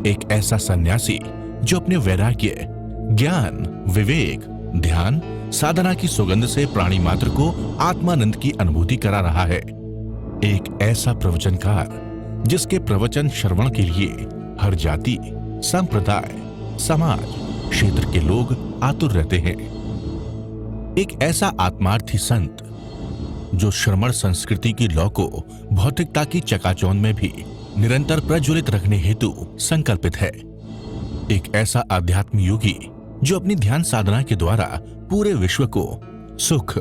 एक ऐसा सन्यासी जो अपने वैराग्य, ज्ञान, विवेक, ध्यान, साधना की सुगंध से प्राणी मात्र को आत्मानंद की अनुभूति करा रहा है। एक ऐसा प्रवचनकार जिसके प्रवचन श्रवण के लिए हर जाति, संप्रदाय, समाज, क्षेत्र के लोग आतुर रहते हैं। एक ऐसा आत्मार्थी संत जो श्रमण संस्कृति की लौ को भौतिकता की चकाचौंध में भी निरंतर प्रज्वलित रखने हेतु संकल्पित है। एक ऐसा आध्यात्म योगी जो अपनी ध्यान साधना के द्वारा पूरे विश्व को सुख,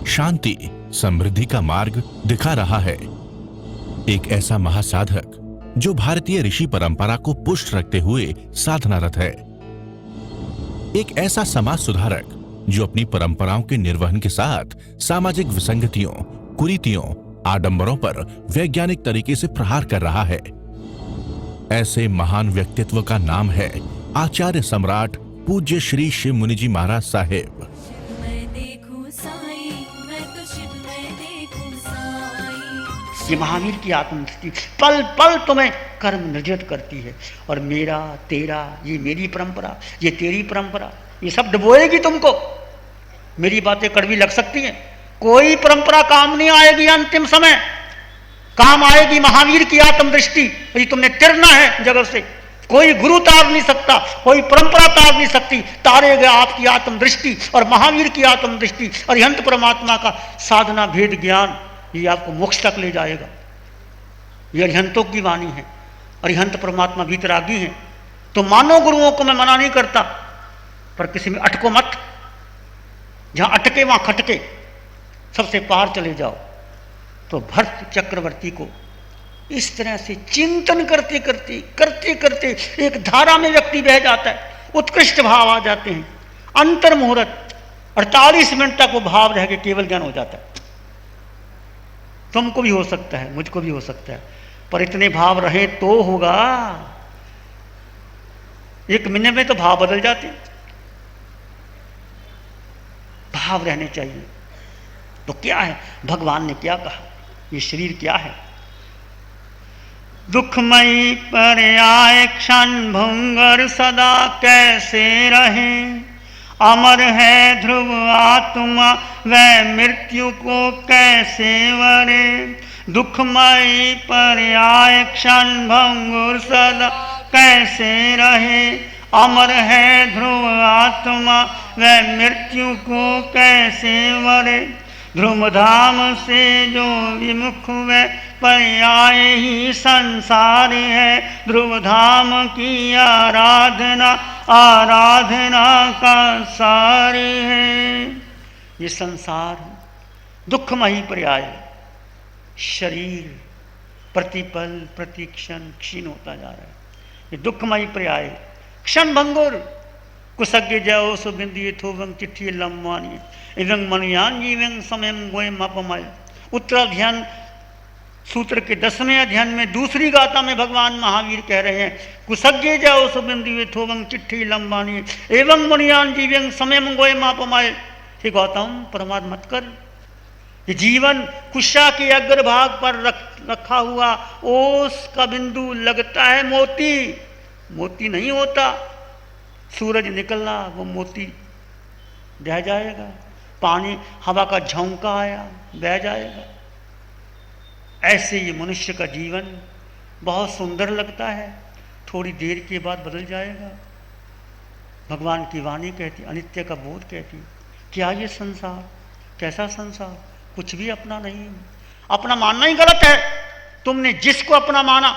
शांति, समृद्धि का मार्ग दिखा रहा है। एक ऐसा महासाधक जो भारतीय ऋषि परंपरा को पुष्ट रखते हुए साधनारत है। एक ऐसा समाज सुधारक जो अपनी परंपराओं के निर्वहन के साथ सामाजिक विसंगतियों, कुरीतियों, आडंबरों पर वैज्ञानिक तरीके से प्रहार कर रहा है। ऐसे महान व्यक्तित्व का नाम है आचार्य सम्राट पूज्य श्री शिव मुनि जी महाराज साहेब। ये महावीर की आत्मदृष्टि पल पल तुम्हें कर्म निर्जित करती है। और मेरा, तेरा, ये मेरी परंपरा, ये तेरी परंपरा, ये सब डुबोएगी तुमको। मेरी बातें कड़वी लग सकती हैं, कोई परंपरा काम नहीं आएगी। अंतिम समय काम आएगी महावीर की आत्मदृष्टि। यदि तुमने तिरना है जगत से, कोई गुरु तार नहीं सकता, कोई परंपरा तार नहीं सकती। तारेगा आपकी आत्मदृष्टि और महावीर की आत्मदृष्टि। अरिहंत परमात्मा का साधना भेद ज्ञान, ये आपको मोक्ष तक ले जाएगा। ये अरिहंतों की वाणी है, अरिहंत परमात्मा वीतरागी है। तो मानो गुरुओं को मैं मना नहीं करता, पर किसी में अटको मत। जहां अटके वहां खटके, सबसे पार चले जाओ। तो भरत चक्रवर्ती को इस तरह से चिंतन करते करते करते करते एक धारा में व्यक्ति बह जाता है, उत्कृष्ट भाव आ जाते हैं। अंतर मुहूर्त 48 मिनट तक वो भाव रह के केवल ज्ञान हो जाता है। तुमको भी हो सकता है, मुझको भी हो सकता है, पर इतने भाव रहे तो होगा। एक महीने में तो भाव बदल जाते हैं। भाव रहने चाहिए। तो क्या है, भगवान ने क्या कहा, ये शरीर क्या है। दुखमयी पर्याय क्षण भंगर सदा कैसे रहे, अमर है ध्रुव आत्मा वह मृत्यु को कैसे वरे। दुखमयी पर्याय क्षण भंगुर सदा कैसे रहे, अमर है ध्रुव आत्मा वह मृत्यु को कैसे वरे। ध्रुवधाम से जो विमुख वह पर्याय ही संसार है। ध्रुवधाम की आराधना आराधना का सार है। ये संसार दुखमयी पर्याय, शरीर प्रतिपल प्रतिक्षण क्षीण होता जा रहा है। ये दुखमयी पर्याय क्षण भंगुर कुसज्ञ जाओ सुबिंदी थोवं चिट्ठी लम्बानी इदं मनुयान जीवं समयं गोयम अपमय। उत्तराध्यान सूत्र के 10वें अध्ययन में दूसरी गाथा में भगवान महावीर कह रहे हैं, कुसज्ञ जाओ सुबिंदी थोवं चिट्ठी लम्बानी एवं मनुयान जीवं समयं गोयम अपमय। हे गौतम, प्रमाद मत कर। ये जीवन कुशा के अग्रभाग पर रखा हुआ ओस का बिंदु लगता है मोती, मोती नहीं होता। सूरज निकला वो मोती बह जाएगा, पानी हवा का झोंका आया बह जाएगा। ऐसे ये मनुष्य का जीवन बहुत सुंदर लगता है, थोड़ी देर के बाद बदल जाएगा। भगवान की वाणी कहती, अनित्य का बोध कहती, क्या ये संसार, कैसा संसार, कुछ भी अपना नहीं। अपना मानना ही गलत है। तुमने जिसको अपना माना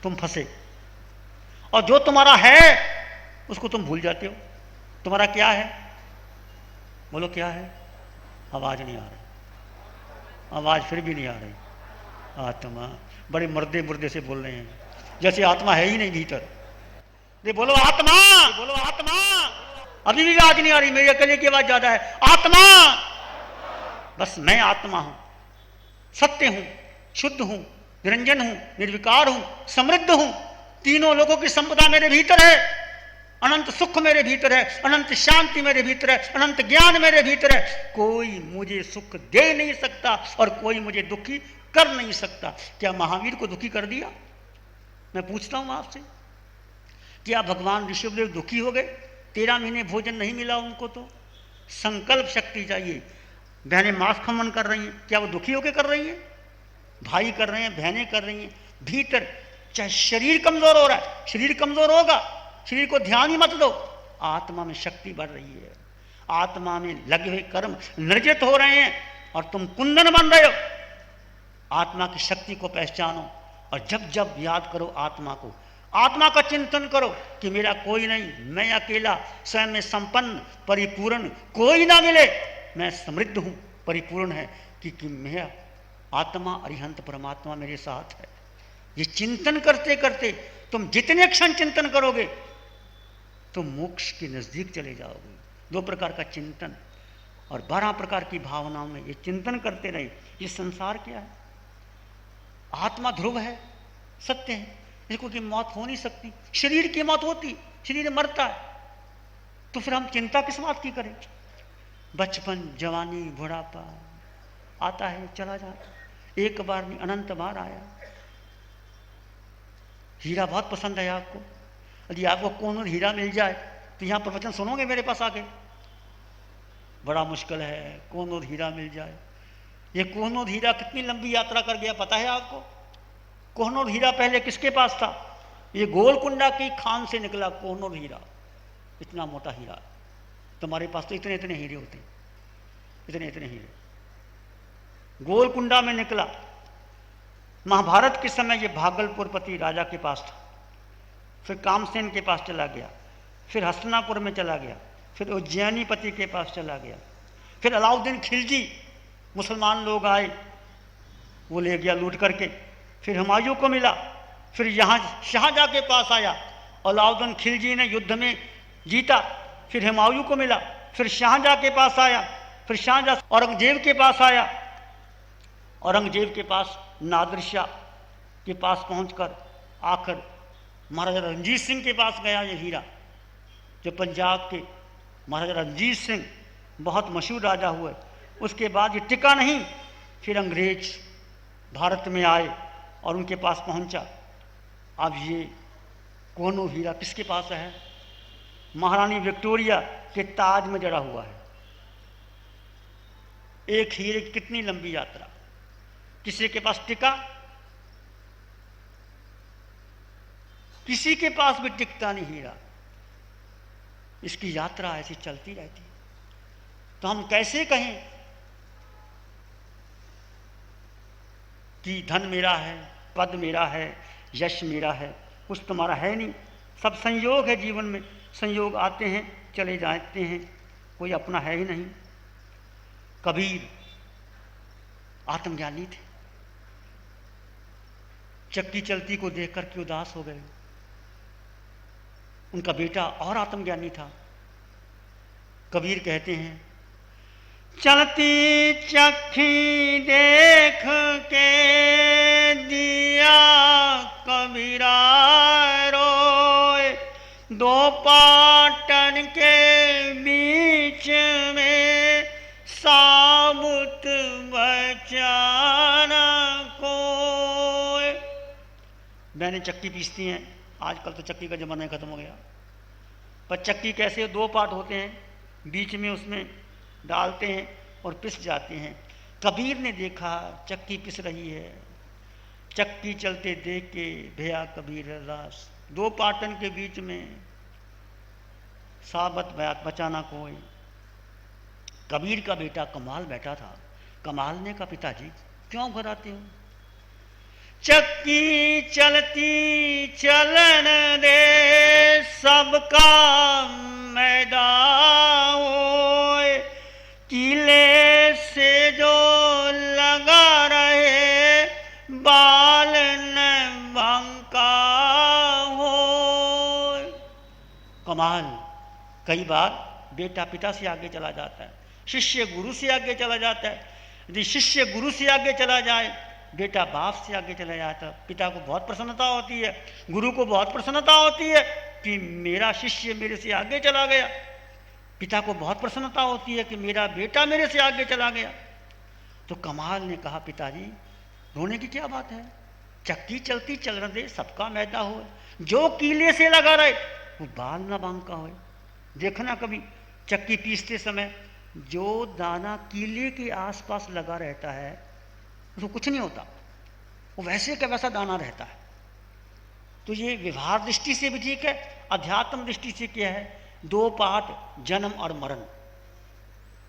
तुम फंसे, और जो तुम्हारा है उसको तुम भूल जाते हो। तुम्हारा क्या है, बोलो क्या है। आवाज नहीं आ रही, आवाज फिर भी नहीं आ रही। आत्मा, बड़े मुर्दे मुर्दे से बोल रहे हैं, जैसे आत्मा है ही नहीं भीतर। ये बोलो आत्मा, बोलो आत्मा। अभी भी आवाज नहीं आ रही, मेरी अकेले की आवाज ज्यादा है। आत्मा, बस मैं आत्मा हूं, सत्य हूं, शुद्ध हूं, निरंजन हूं, निर्विकार हूं, समृद्ध हूं। तीनों लोगों की संपदा मेरे भीतर है। अनंत सुख मेरे भीतर है, अनंत शांति मेरे भीतर है, अनंत ज्ञान मेरे भीतर है। कोई मुझे सुख दे नहीं सकता और कोई मुझे दुखी कर नहीं सकता। क्या महावीर को दुखी कर दिया? मैं पूछता हूं आपसे, क्या भगवान ऋषभदेव दुखी हो गए? 13 महीने भोजन नहीं मिला उनको, तो संकल्प शक्ति चाहिए। बहनें मांस खमन कर रही हैं, क्या वो दुखी होकर कर रही हैं? भाई कर रहे हैं, बहनें कर रही हैं। भीतर चाहे शरीर कमजोर हो रहा है, शरीर कमजोर होगा, शरीर को ध्यान ही मत दो, आत्मा में शक्ति बढ़ रही है, आत्मा में लगे हुए कर्म निर्जित हो रहे हैं और तुम कुंदन बन रहे हो। आत्मा की शक्ति को पहचानो और जब जब याद करो आत्मा को, आत्मा का चिंतन करो कि मेरा कोई नहीं, मैं अकेला, स्वयं में संपन्न परिपूर्ण, कोई ना मिले, मैं समृद्ध हूं, परिपूर्ण है, क्योंकि मेरा आत्मा अरिहंत परमात्मा मेरे साथ है। ये चिंतन करते करते तुम जितने क्षण चिंतन करोगे तुम मोक्ष के नजदीक चले जाओगे। 2 प्रकार का चिंतन और 12 प्रकार की भावनाओं में ये चिंतन करते रहे। ये संसार क्या है? आत्मा ध्रुव है, सत्य है, इसको की मौत हो नहीं सकती। शरीर की मौत होती, शरीर मरता है, तो फिर हम चिंता किस बात की करें? बचपन, जवानी, बुढ़ापा आता है चला जाता, एक बार नहीं अनंत बार आया। हीरा बहुत पसंद है आपको, यदि आपको कोहिनूर हीरा मिल जाए तो यहाँ प्रवचन सुनोगे मेरे पास आके? बड़ा मुश्किल है कोहिनूर हीरा मिल जाए। ये कोहिनूर हीरा कितनी लंबी यात्रा कर गया पता है आपको? कोहिनूर हीरा पहले किसके पास था? ये गोलकुंडा की खान से निकला कोहिनूर हीरा, इतना मोटा हीरा। तुम्हारे पास तो इतने इतने हीरे होते, इतने इतने हीरे। गोलकुंडा में निकला। महाभारत के समय ये भागलपुरपति राजा के पास था, फिर कामसेन के पास चला गया, फिर हस्तिनापुर में चला गया, फिर उज्जैनीपति के पास चला गया, फिर अलाउद्दीन खिलजी, मुसलमान लोग आए, वो ले गया लूट करके, फिर हुमायूं को मिला, फिर यहाँ शाहजहाँ के पास आया, अलाउद्दीन खिलजी ने युद्ध में जीता, फिर हुमायूं को मिला, फिर शाहजहाँ के पास आया, फिर शाहजहाँ औरंगजेब के पास आया, औरंगजेब के पास नादिर शाह के पास पहुंचकर आखिर महाराजा रणजीत सिंह के पास गया ये हीरा, जो पंजाब के महाराजा रणजीत सिंह बहुत मशहूर राजा हुए। उसके बाद ये टिका नहीं, फिर अंग्रेज भारत में आए और उनके पास पहुंचा। अब ये कोहिनूर हीरा किसके पास है? महारानी विक्टोरिया के ताज में जड़ा हुआ है। एक हीरे की कितनी लंबी यात्रा, किसी के पास टिका, किसी के पास भी टिकता नहीं हीरा। इसकी यात्रा ऐसी चलती रहती। तो हम कैसे कहें कि धन मेरा है, पद मेरा है, यश मेरा है? कुछ तुम्हारा है नहीं, सब संयोग है जीवन में, संयोग आते हैं चले जाते हैं, कोई अपना है ही नहीं। कबीर आत्मज्ञानी थे, चक्की चलती को देख करके उदास हो गए। उनका बेटा और आत्मज्ञानी था। कबीर कहते हैं, चलती चक्की देख के दिया कबीरा रोए, 2 पाटन के बीच में साबुत बचाना कोई। बहनें चक्की पीसती हैं, आजकल तो चक्की का जमाना खत्म हो गया, पर चक्की कैसे 2 पार्ट होते हैं, बीच में उसमें डालते हैं और पिस जाते हैं। कबीर ने देखा चक्की पिस रही है, चक्की चलते देख के भैया कबीर दास, 2 पाटन के बीच में साबत बचाना कोई। कबीर का बेटा कमाल बैठा था। कमाल ने कहा, पिताजी क्यों घबराते हो? चक्की चलती चलन दे सबका मैदान होए, किले से जो लगा रहे बाल न बंका होए। कमाल, कई बार बेटा पिता से आगे चला जाता है, शिष्य गुरु से आगे चला जाता है। यदि शिष्य गुरु से आगे चला जाए, बेटा बाप से आगे चला जाता है, पिता को बहुत प्रसन्नता होती है, गुरु को बहुत प्रसन्नता होती है कि मेरा शिष्य मेरे से आगे चला गया। पिता को बहुत प्रसन्नता होती है कि मेरा बेटा मेरे से आगे चला गया। तो कमाल ने कहा, पिताजी रोने की क्या बात है? चक्की चलती चलन दे सबका मैदा हो, जो कीले से लगा रहे वो बाल ना बांका होए। देखना कभी चक्की पीसते समय जो दाना कीले के आसपास लगा रहता है उसको कुछ नहीं होता, वो वैसे का वैसा दाना रहता है। तो ये व्यवहार दृष्टि से भी ठीक है, अध्यात्म दृष्टि से क्या है, दो पार्ट जन्म और मरण।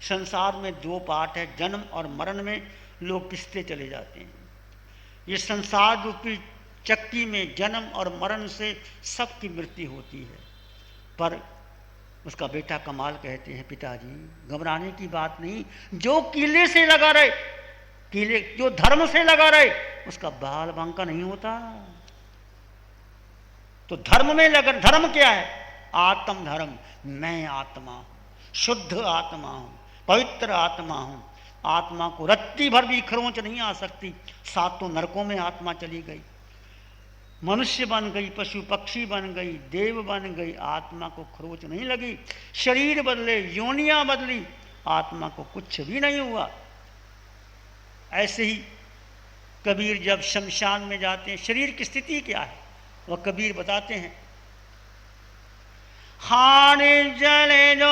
संसार में दो पार्ट है, जन्म और मरण में लोग पिसते चले जाते हैं। ये संसार रूपी चक्की में जन्म और मरण से सबकी मृत्यु होती है। पर उसका बेटा कमाल कहते हैं, पिताजी घबराने की बात नहीं, जो कीले से लगा रहे, कीले जो धर्म से लगा रहे उसका बाल बांका नहीं होता। तो धर्म में लगा, धर्म क्या है, आत्म धर्म, मैं आत्मा हूं, शुद्ध आत्मा हूं, पवित्र आत्मा हूं। आत्मा को रत्ती भर भी खरोंच नहीं आ सकती। सातों नरकों में आत्मा चली गई, मनुष्य बन गई, पशु पक्षी बन गई, देव बन गई, आत्मा को खरोंच नहीं लगी। शरीर बदले, योनियां बदली, आत्मा को कुछ भी नहीं हुआ। ऐसे ही कबीर जब शमशान में जाते हैं, शरीर की स्थिति क्या है वह कबीर बताते हैं। हार जले जो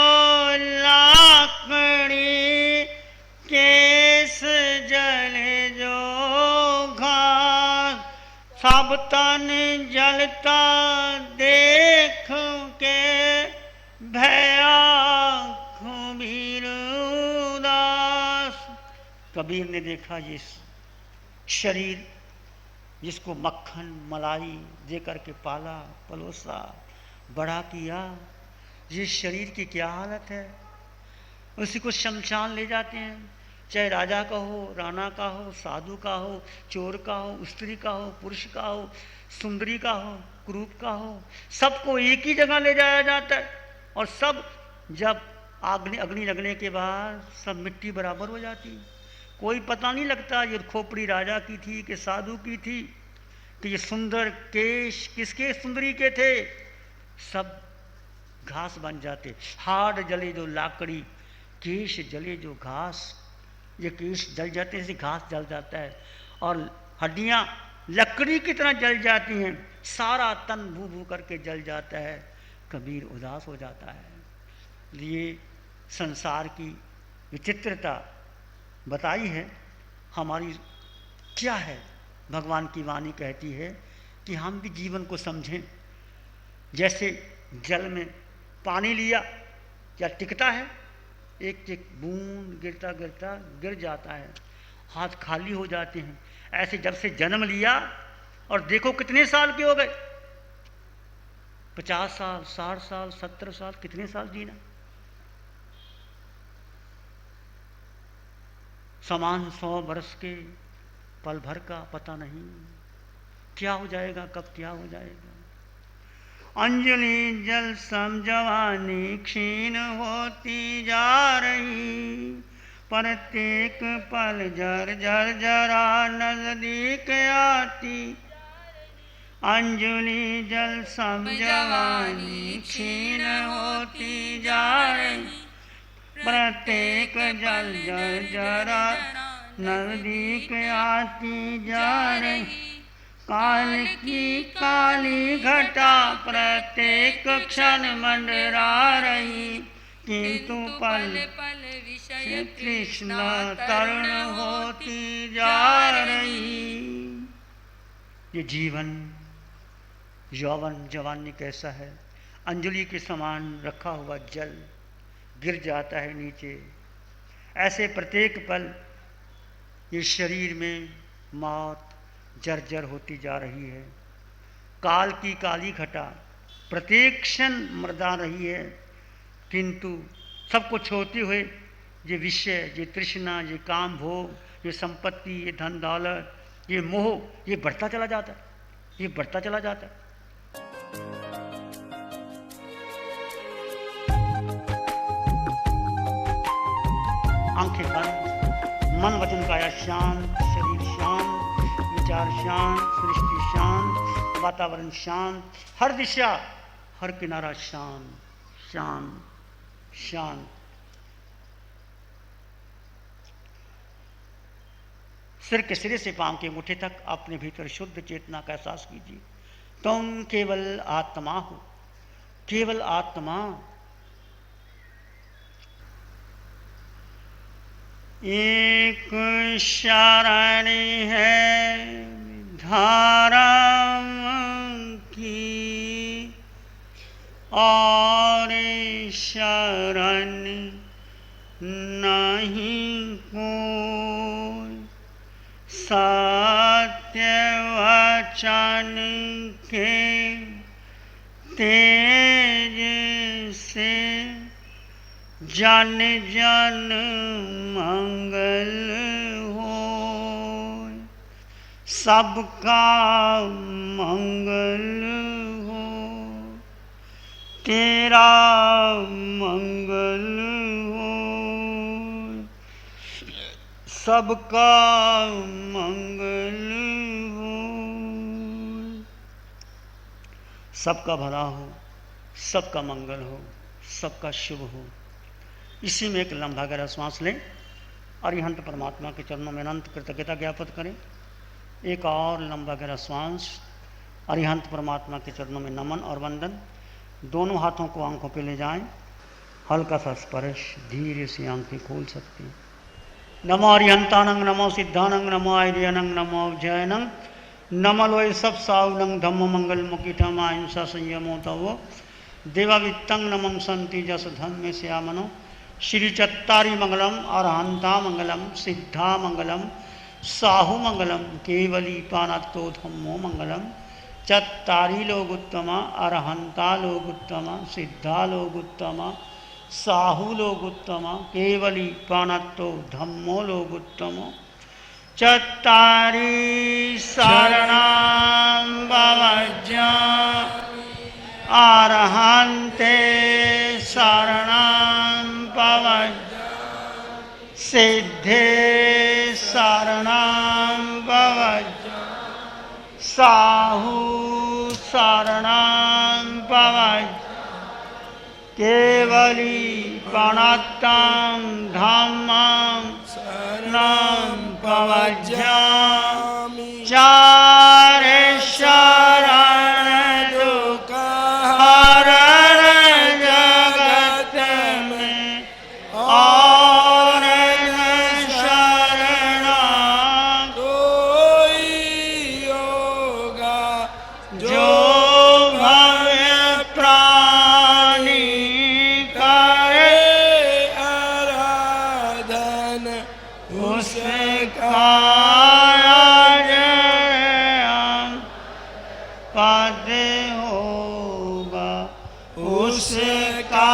लाकड़ी, केस जले जो घास, सब तन जलता देख के भया कबीर उदास। कबीर ने देखा ये शरीर जिसको मक्खन मलाई दे करके पाला पलोसा बड़ा किया, ये शरीर की क्या हालत है। उसी को शमशान ले जाते हैं, चाहे राजा का हो, राणा का हो, साधु का हो, चोर का हो, स्त्री का हो, पुरुष का हो, सुंदरी का हो, कुरूप का हो, सबको एक ही जगह ले जाया जाता है। और सब जब अग्नि लगने के बाद सब मिट्टी बराबर हो जाती है। कोई पता नहीं लगता ये खोपड़ी राजा की थी कि साधु की थी, कि ये सुंदर केश किसके सुंदरी के थे। सब घास बन जाते। हाड़ जले जो लाकड़ी, केश जले जो घास। ये केश जल जाते हैं, जैसे घास जल जाता है, और हड्डियां लकड़ी की तरह जल जाती हैं, सारा तन भू भू करके जल जाता है। कबीर उदास हो जाता है। ये संसार की विचित्रता बताई है। हमारी क्या है, भगवान की वाणी कहती है कि हम भी जीवन को समझें। जैसे जल में पानी लिया, क्या टिकता है, एक एक बूंद गिरता गिरता गिर जाता है, हाथ खाली हो जाते हैं। ऐसे जब से जन्म लिया और देखो कितने साल के हो गए, 50 साल, 60 साल, 70 साल, कितने साल जीना। समान 100 बरस के पल भर का पता नहीं, क्या हो जाएगा, कब क्या हो जाएगा। अंजलि जल सम जवानी क्षीण होती जा रही, प्रत्येक पल जर जर जरा नजदीक आती। अंजलि जल सम जवानी क्षीण होती जा रही, प्रत्येक जल जर जरा नजदीक आती जा रही। काल की काली घटा प्रत्येक क्षण मंडरा रही, किंतु पल पल विषय तृष्णा तरुण होती जा रही। ये जीवन यौवन जवानी कैसा है, अंजलि के समान रखा हुआ जल गिर जाता है नीचे। ऐसे प्रत्येक पल ये शरीर में मौत जर्जर होती जा रही है। काल की काली घटा प्रत्येक क्षण मर्दा रही है, किंतु सब कुछ होते हुए ये विषय, ये तृष्णा, ये काम भोग, ये संपत्ति, ये धन दौलत, ये मोह, ये बढ़ता चला जाता है, ये बढ़ता चला जाता है। आंखें बंद, मन वचन काया शांत, शरीर शांत, विचार शांत, सृष्टि शांत, वातावरण शांत, हर दिशा हर किनारा शांत शांत शांत। सिर के सिरे से पांव के अंगूठे तक अपने भीतर शुद्ध चेतना का एहसास कीजिए। तुम केवल आत्मा हो, केवल आत्मा। एक शरण है धर्म की और शरण नहीं कोई, सत्य वचन के तेज से जन जन मंगल हो, सबका मंगल हो, तेरा मंगल हो, सबका मंगल हो, सबका भला हो, सबका मंगल हो, सबका शुभ हो। इसी में एक लंबा गहरा श्वास लें, अरिहंत परमात्मा के चरणों में अनंत कृतज्ञता ज्ञापित करें। एक और लंबा गहरा श्वास, अरिहंत परमात्मा के चरणों में नमन और वंदन। दोनों हाथों को आंखों पे ले जाएं, हल्का सा स्पर्श, धीरे से आंखें खोल सकते हैं। नमो अरिहंतानंग, नमो सिद्धानंग, नमो आर्यनंग, नमो जयनंग, नमलोय सब साउनंग, धम्म मंगल मुकिठम अहिंसा संयमो तवो देवावित्तंग नमं संति जस धम्मे श्यामनो। श्री चत्तारी मंगलम, अरहंता मंगलम, सिद्धा मंगलम, साहु मंगलम, केवली पानत्तो धम्मो मंगलम। चत्तारी लोग उत्तम, अरहंता लोग उत्तम, सिद्धा लोग उत्तम, साहु लोग उत्तम, केवली पानत्तो धम्मो लोग उत्तम। चत्तारी शरणां भवज्ञा अरहन्ते शरणां भवज्ञा, सिद्धे शरणां भवज्ञा, साहु शरणां भवज्ञा, केवली प्रणतां धम्मां शरणं भवज्ञामि। चार शरण दुख हरण जगत में, और शरण कोई होगा जो भव्य प्राणी करे आराधन उसका पद होगा उसका।